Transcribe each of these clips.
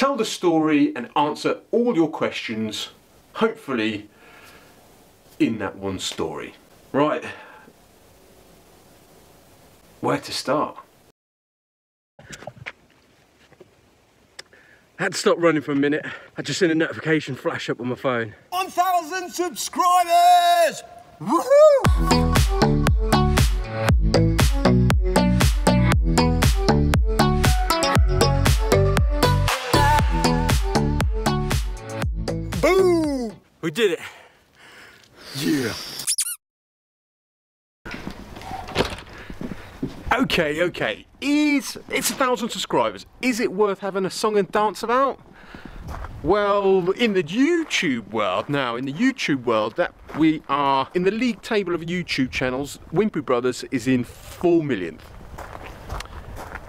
tell the story and answer all your questions, hopefully in that one story. Right, where to start? I had to stop running for a minute. I just seen a notification flash up on my phone. 1,000 subscribers! Woohoo! Boom! We did it. Yeah. Okay. It's 1,000 subscribers. Is it worth having a song and dance about? Well, in the YouTube world now, that we are in the league table of YouTube channels, Wimpy Brothers is in 4 millionth.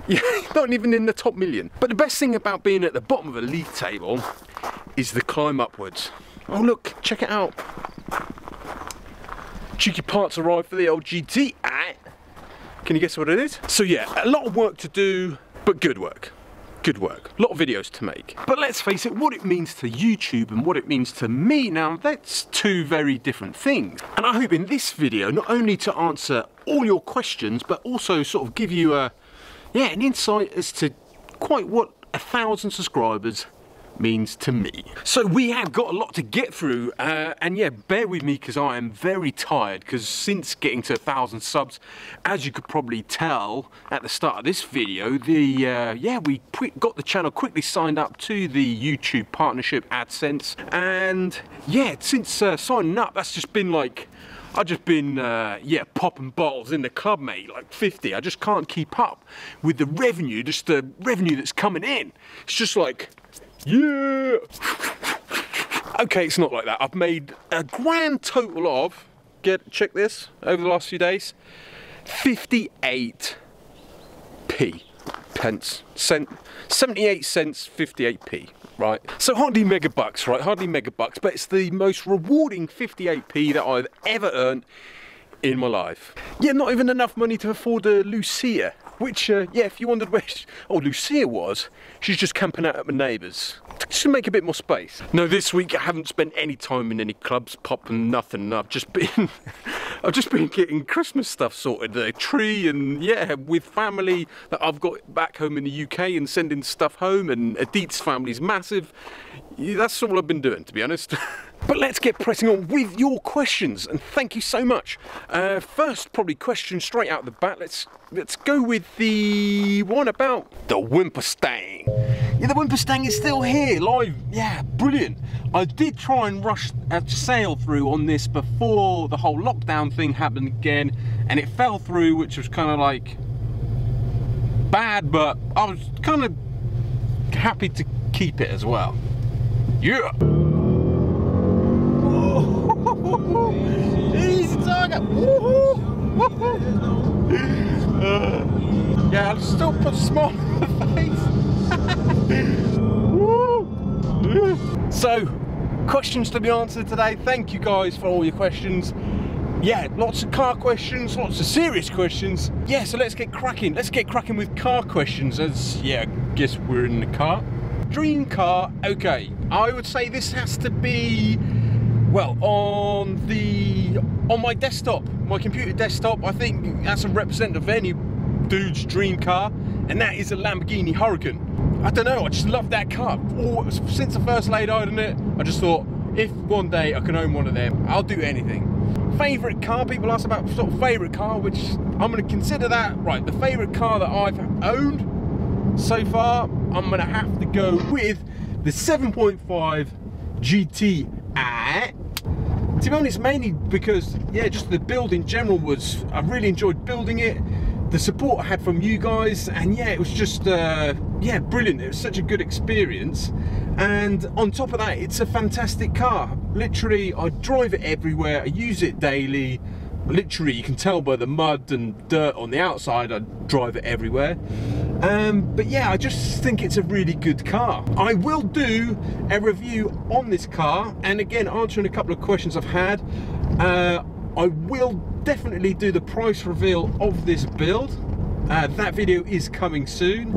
Yeah, not even in the top million. But the best thing about being at the bottom of a league table is the climb upwards. Oh look, check it out. Cheeky parts arrived for the old GT. Can you guess what it is? So yeah, a lot of work to do, but good work. Good work. A lot of videos to make. But let's face it, what it means to YouTube and what it means to me now, that's two very different things. And I hope in this video, not only to answer all your questions, but also sort of give you an insight as to quite what 1,000 subscribers means to me. So we have got a lot to get through, and yeah, bear with me because I am very tired, because since getting to 1,000 subs, as you could probably tell at the start of this video, we got the channel quickly signed up to the YouTube partnership AdSense, and yeah, since signing up, that's just been like, I've just been, popping bottles in the club, mate, like 50. I just can't keep up with the revenue, just the revenue that's coming in. It's just like, yeah! Okay, it's not like that. I've made a grand total of, check this, over the last few days, 58p. Pence. 78 cents, 58p. Right, so hardly megabucks, right? Hardly megabucks, but it's the most rewarding 58p that I've ever earned in my life. Yeah, not even enough money to afford a Lucia, which, if you wondered where Lucia was, she's just camping out at my neighbour's. Just to make a bit more space. No, this week I haven't spent any time in any clubs, popping nothing. I've just been getting Christmas stuff sorted, the tree, and yeah, with family that I've got back home in the UK and sending stuff home, and Adit's family's massive. Yeah, that's all I've been doing, to be honest. But let's get pressing on with your questions, and thank you so much. First, probably question straight out the bat. Let's go with the one about the Wimpy. Yeah, the Wimpy is still here, live. Yeah, brilliant. I did try and rush a sale through on this before the whole lockdown thing happened again, and it fell through, which was kind of like bad, but I was kind of happy to keep it as well. Yeah. Easy target. Yeah, I'll still put a smile on the face. So, questions to be answered today. Thank you guys for all your questions. Yeah, lots of car questions, lots of serious questions. Yeah, so let's get cracking. Let's get cracking with car questions, as yeah, I guess we're in the car. Dream car, okay. I would say this has to be, well, on my desktop, my computer desktop. I think that's a representative of any dude's dream car, and that is a Lamborghini Huracan. I don't know, I just love that car. Since I first laid eyes on it, I just thought, if one day I can own one of them, I'll do anything. Favourite car, people ask about sort of favourite car, which I'm going to consider that. Right, the favourite car that I've owned so far, I'm going to have to go with the 7.5 GT. To be honest, mainly because, yeah, just the build in general was, I really enjoyed building it. The support I had from you guys, and yeah, it was just, yeah, brilliant. It was such a good experience. And on top of that, it's a fantastic car. Literally, I drive it everywhere. I use it daily. Literally, you can tell by the mud and dirt on the outside, I drive it everywhere. But yeah, I just think it's a really good car. I will do a review on this car, and again, answering a couple of questions I've had. I will definitely do the price reveal of this build. That video is coming soon.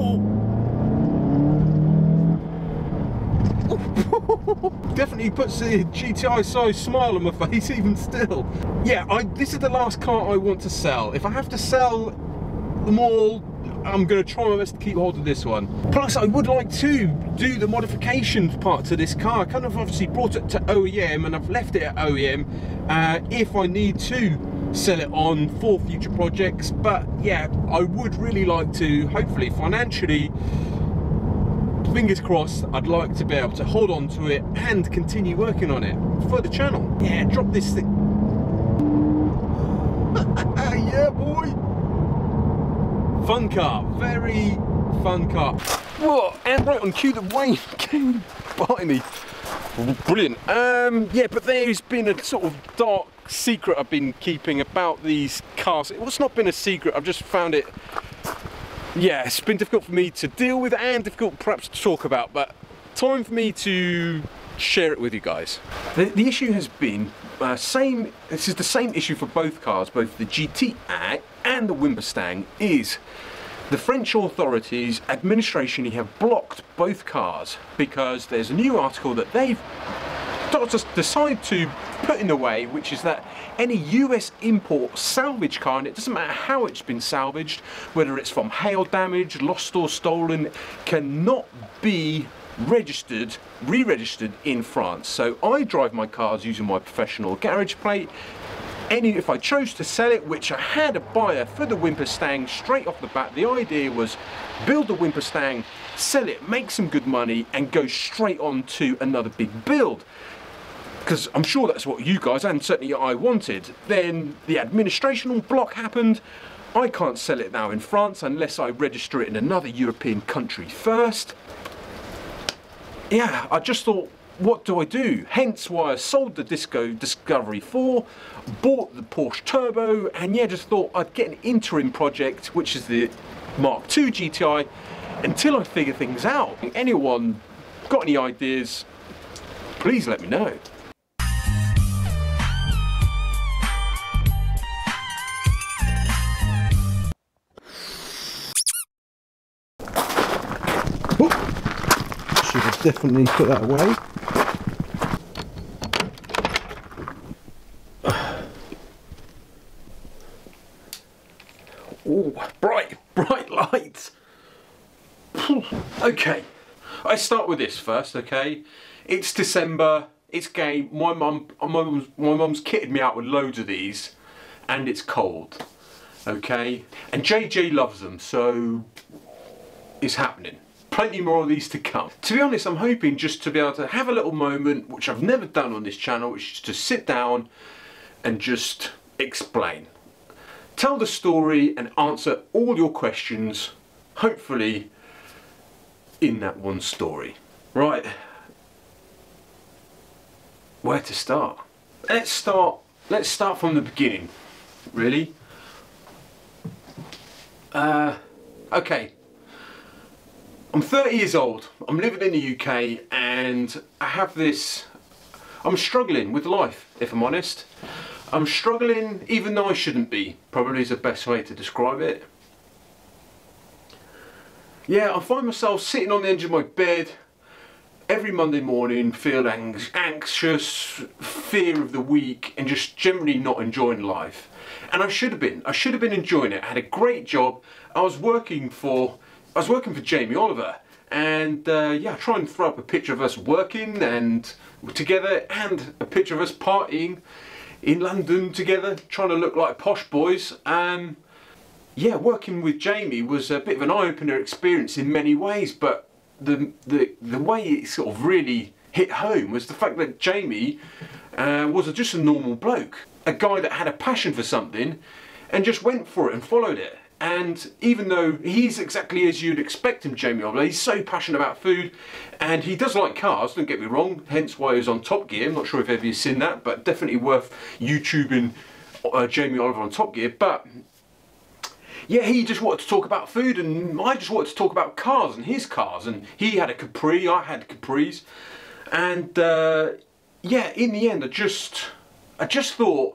Definitely puts a GTI size smile on my face even still. Yeah, this is the last car I want to sell. If I have to sell them all, I'm going to try my best to keep hold of this one. Plus, I would like to do the modifications part to this car. I kind of obviously brought it to OEM and I've left it at OEM if I need to sell it on for future projects. But yeah, I would really like to, hopefully financially, fingers crossed, I'd like to be able to hold on to it and continue working on it for the channel. Yeah, drop this thing. Yeah, boy. Fun car, very fun car. Whoa, and right on cue, the rain came by me. Brilliant. Yeah, but there's been a sort of dark secret I've been keeping about these cars. It's not been a secret, I've just found it, yeah, it's been difficult for me to deal with and difficult perhaps to talk about, but time for me to share it with you guys. The issue has been, this is the same issue for both cars, both the GTI and the Wimpy, is the French authorities administrationally have blocked both cars because there's a new article that they've decided to put in the way, which is that any US import salvage car, and it doesn't matter how it's been salvaged, whether it's from hail damage, lost or stolen, cannot be registered, re-registered in France. So I drive my cars using my professional garage plate. If I chose to sell it, which I had a buyer for the Wimpy straight off the bat, the idea was build the Wimpy, sell it, make some good money and go straight on to another big build. Because I'm sure that's what you guys, and certainly I wanted. Then the administrational block happened. I can't sell it now in France unless I register it in another European country first. Yeah, I just thought, what do I do? Hence why I sold the Discovery 4, bought the Porsche Turbo, and yeah, just thought I'd get an interim project, which is the Mark II GTI, until I figure things out. Anyone got any ideas, please let me know. Should have definitely put that away. Oh, bright lights. Okay, I start with this first. Okay, it's December. It's game. My mum's kitted me out with loads of these, and it's cold. Okay, and JJ loves them, so it's happening. Plenty more of these to come. To be honest, I'm hoping just to be able to have a little moment, which I've never done on this channel, which is to sit down and just explain. Tell the story and answer all your questions, hopefully in that one story. Right, where to start? Let's start from the beginning, really. Okay. I'm 30 years old, I'm living in the UK, and I have this, I'm struggling with life, if I'm honest. I'm struggling even though I shouldn't be, probably is the best way to describe it. Yeah, I find myself sitting on the edge of my bed every Monday morning, feeling anxious, fear of the week, and just generally not enjoying life. And I should have been enjoying it. I had a great job. I was working for Jamie Oliver, and yeah, I try and throw up a picture of us working and together, and a picture of us partying in London together, trying to look like posh boys. Yeah, working with Jamie was a bit of an eye-opener experience in many ways, but the way it sort of really hit home was the fact that Jamie was just a normal bloke, a guy that had a passion for something and just went for it and followed it. And even though he's exactly as you'd expect him, Jamie Oliver, he's so passionate about food, and he does like cars, don't get me wrong, hence why he was on Top Gear. I'm not sure if ever you've seen that, but definitely worth YouTubing Jamie Oliver on Top Gear. But yeah, he just wanted to talk about food, and I just wanted to talk about cars and his cars. And he had a Capri, I had Capris, and yeah, in the end, I just thought,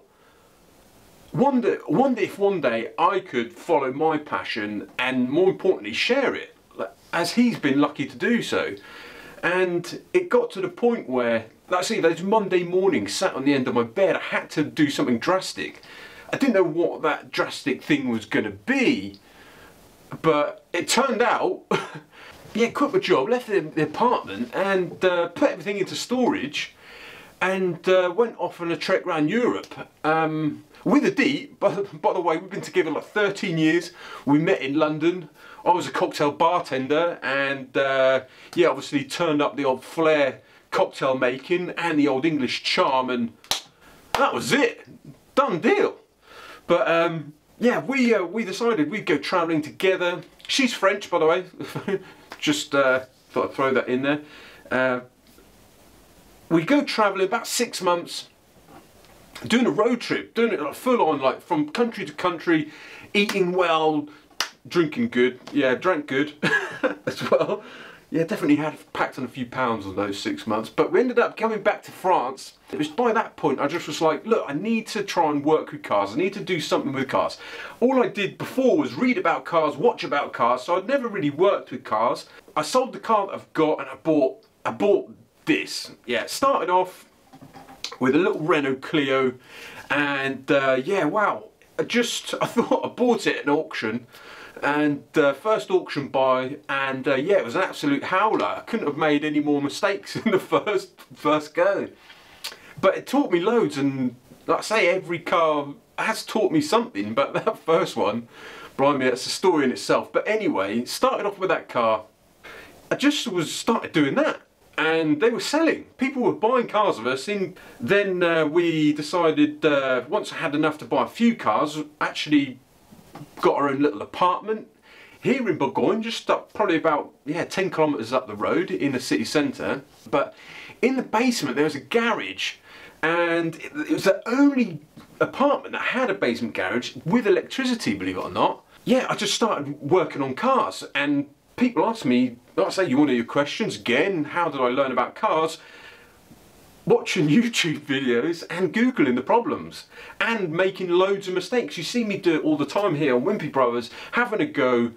wonder if one day I could follow my passion and, more importantly, share it, as he's been lucky to do so. And it got to the point where, like I say, those Monday mornings sat on the end of my bed, I had to do something drastic. I didn't know what that drastic thing was going to be, but it turned out, yeah, quit my job, left the apartment and put everything into storage and went off on a trek around Europe with a D. By the way, we've been together like 13 years. We met in London. I was a cocktail bartender and yeah, obviously turned up the old flair cocktail making and the old English charm, and that was it. Done deal. But yeah, we decided we'd go travelling together. She's French, by the way. Just thought I'd throw that in there. We go travelling about 6 months, doing a road trip, doing it like full on, like from country to country, eating well, drinking good. Yeah, drank good as well. Yeah, definitely had packed on a few pounds in those 6 months. But we ended up coming back to France. It was by that point I just was like, look, I need to try and work with cars. I need to do something with cars. All I did before was read about cars, watch about cars, so I'd never really worked with cars. I sold the car that I've got and I bought this. Yeah, started off with a little Renault Clio, and yeah, wow, I thought I bought it at an auction, and first auction buy, and yeah, it was an absolute howler. I couldn't have made any more mistakes in the first go. But it taught me loads, and like I say, every car has taught me something, but that first one, blimey, it's a story in itself. But anyway, started off with that car. I just started doing that, and they were selling. People were buying cars of us. Then we decided, once I had enough to buy a few cars, actually got our own little apartment here in Bourgogne, just up probably about 10 kilometres up the road in the city centre. But in the basement there was a garage, and it was the only apartment that had a basement garage with electricity, believe it or not. Yeah, I just started working on cars, and people ask me, like I say, you want to do your questions again? How did I learn about cars? Watching YouTube videos and Googling the problems and making loads of mistakes. You see me do it all the time here on Wimpy Brothers, having a go.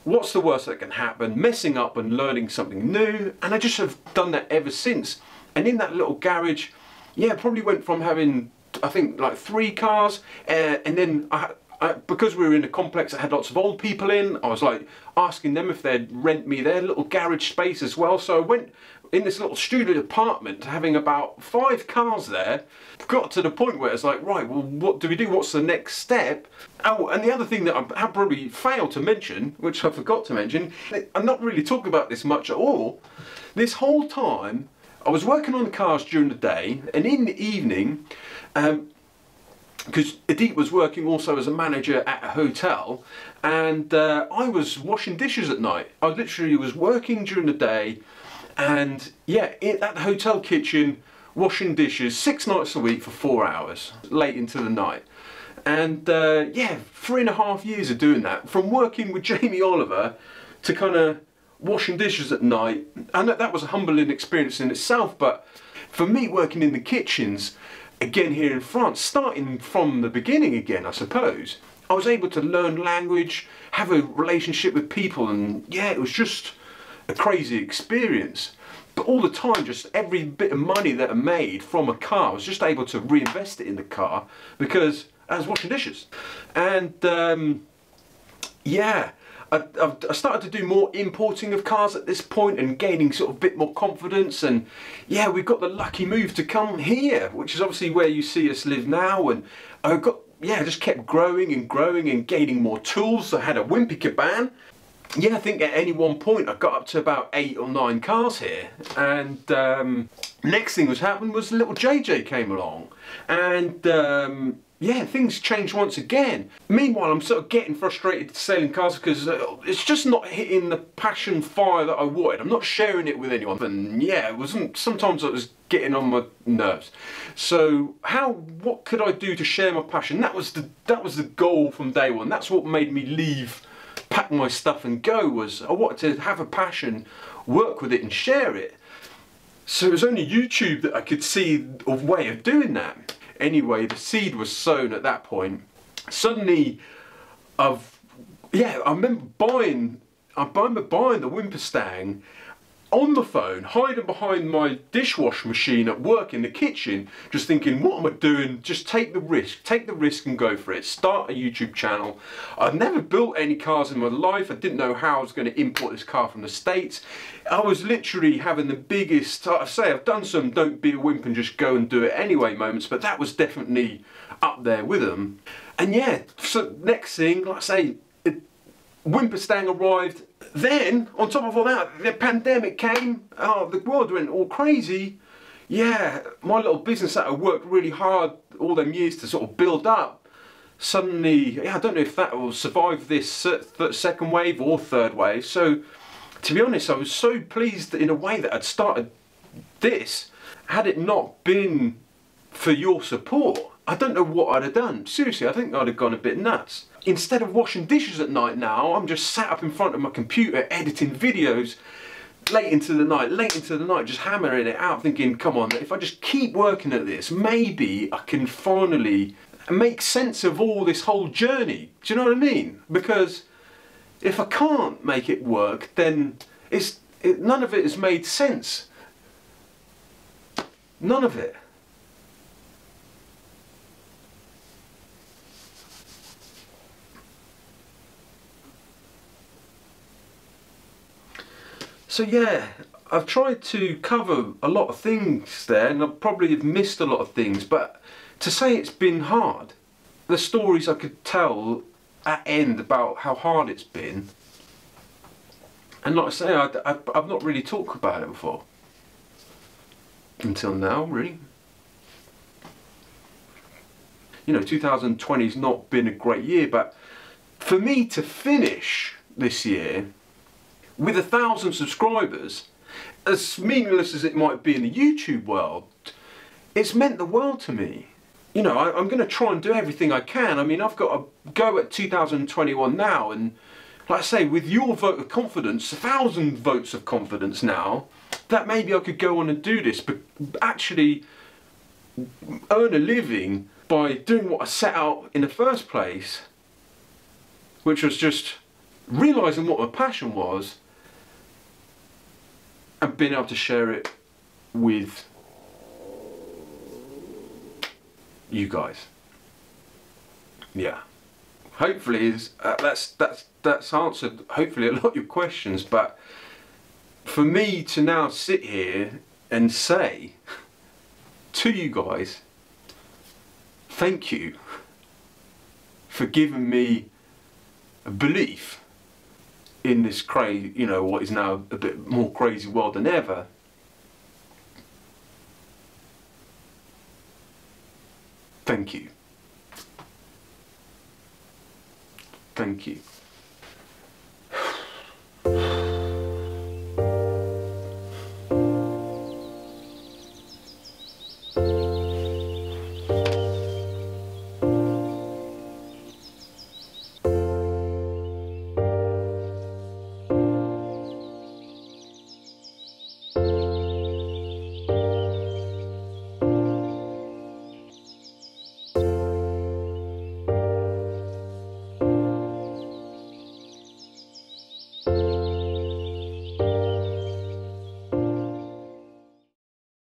What's the worst that can happen? Messing up and learning something new, and I just have done that ever since. And in that little garage, yeah, probably went from having, I think, like 3 cars, and then because we were in a complex that had lots of old people in, I was like asking them if they'd rent me their little garage space as well. So I went in this little studio apartment having about 5 cars there. Got to the point where it's like, right, well, what do we do? What's the next step? Oh, and the other thing that I have probably failed to mention, which I forgot to mention, I'm not really talking about this much at all. This whole time, I was working on the cars during the day, and in the evening, because Edith was working also as a manager at a hotel, and I was washing dishes at night. I literally was working during the day, and yeah, at the hotel kitchen, washing dishes 6 nights a week for 4 hours, late into the night. And yeah, 3.5 years of doing that, from working with Jamie Oliver to kind of washing dishes at night. And that was a humbling experience in itself, but for me, working in the kitchens, again here in France, starting from the beginning again, I suppose, I was able to learn language, have a relationship with people, and yeah, it was just a crazy experience. But all the time, just every bit of money that I made from a car, I was just able to reinvest it in the car because I was washing dishes. And yeah, I started to do more importing of cars at this point and gaining sort of a bit more confidence. And yeah, we got the lucky move to come here, which is obviously where you see us live now. And I just kept growing and growing and gaining more tools. I had a Wimpy caban. Yeah, I think at any one point I got up to about 8 or 9 cars here, and next thing was happened was little JJ came along, and yeah, things changed once again. Meanwhile, I'm sort of getting frustrated selling cars because it's just not hitting the passion fire that I wanted. I'm not sharing it with anyone, and yeah, it wasn't. Sometimes it was getting on my nerves. So what could I do to share my passion? That was the goal from day one. That's what made me leave, pack my stuff and go. Was I wanted to have a passion, work with it and share it. So it was only YouTube that I could see a way of doing that. Anyway, the seed was sown at that point. Suddenly, I remember buying the Wimper Stang, on the phone, hiding behind my dishwasher machine at work in the kitchen, just thinking, what am I doing? Just take the risk and go for it. Start a YouTube channel. I've never built any cars in my life. I didn't know how I was going to import this car from the States. I was literally having the biggest, I say, I've done some don't be a wimp and just go and do it anyway moments, but that was definitely up there with them. And yeah, so next thing, like I say, Wimpy arrived. Then, on top of all that, the pandemic came. Oh, the world went all crazy. Yeah, my little business that I worked really hard all them years to sort of build up, suddenly, yeah, I don't know if that will survive this second wave or third wave. So, to be honest, I was so pleased in a way that I'd started this. Had it not been for your support, I don't know what I'd have done. Seriously, I think I'd have gone a bit nuts. Instead of washing dishes at night now, I'm just sat up in front of my computer editing videos late into the night, just hammering it out, thinking, come on, if I just keep working at this, maybe I can finally make sense of all this whole journey. Do you know what I mean? Because if I can't make it work, then none of it has made sense. None of it. So yeah, I've tried to cover a lot of things there, and I probably have missed a lot of things, but to say it's been hard, the stories I could tell at end about how hard it's been, and like I say, I've not really talked about it before, until now, really. You know, 2020's not been a great year, but for me to finish this year with 1,000 subscribers, as meaningless as it might be in the YouTube world, it's meant the world to me. You know, I'm going to try and do everything I can. I mean, I've got to go at 2021 now, and like I say, with your vote of confidence, 1,000 votes of confidence now, that maybe I could go on and do this, but actually earn a living by doing what I set out in the first place, which was just realising what my passion was, and being able to share it with you guys. Yeah, hopefully that's answered hopefully a lot of your questions. But for me to now sit here and say to you guys, thank you for giving me a belief in this crazy, you know, what is now a bit more crazy world than ever. Thank you. Thank you.